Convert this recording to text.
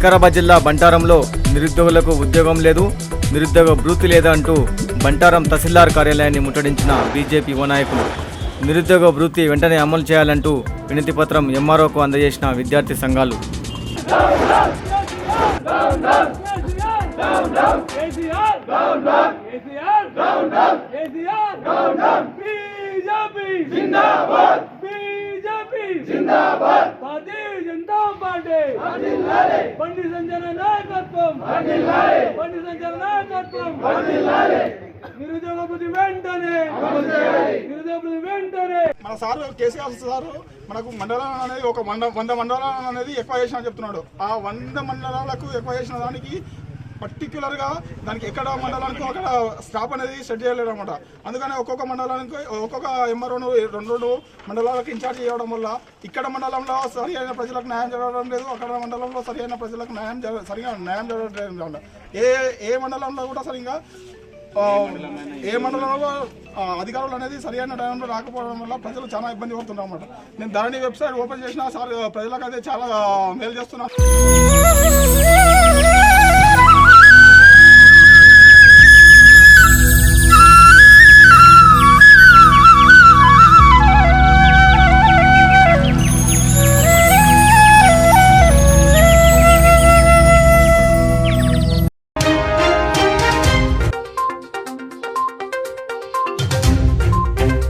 వికారాబాద్ జిల్లా బంటారంలో నిరుద్యోగులకు ఉద్యోగం లేదు, నిరుద్యోగ భృతి లేదా అంటూ బంటారం తహసీల్దార్ కార్యాలయాన్ని ముట్టడించిన బీజేపీ యువ నాయకులు. నిరుద్యోగ భృతి వెంటనే అమలు చేయాలంటూ వినతి పత్రం ఎంఆర్ఓకు అందజేసిన విద్యార్థి సంఘాలు. బండి సంజన నాయకత్వం, నిరుద్యోగ భృతి వెంటనే, నిరుద్యోగ భృతి వెంటనే. మన సార్ కేసీఆర్ సార్ మనకు మండలం అనేది ఒక 100 మండలాలు అనేది ఎక్కువ చేసిన చెప్తున్నాడు. ఆ 100 మండలాలకు ఎక్కువ చేసిన దానికి పర్టిక్యులర్గా దానికి ఎక్కడ మండలానికి అక్కడ స్టాప్ అనేది సెట్ చేయలేడు అనమాట. అందుకని ఒక్కొక్క మండలానికి ఒక్కొక్క ఎంఆర్ఓను 2 మండలాలకు ఇన్ఛార్జ్ చేయడం వల్ల ఇక్కడ మండలంలో సరి అయిన ప్రజలకు న్యాయం జరగడం లేదు, అక్కడ మండలంలో సరి అయిన ప్రజలకు సరిగా న్యాయం జరగడం లేదు. ఏ మండలంలో కూడా సరిగా ఏ మండలంలో అధికారులు అనేది సరైన టైంలో రాకపోవడం వల్ల ప్రజలు చాలా ఇబ్బంది పడుతున్నారు అన్నమాట. నేను ధరణి వెబ్సైట్ ఓపెన్ చేసిన సార్ ప్రజలకు అయితే చాలా మేలు చేస్తున్నాను.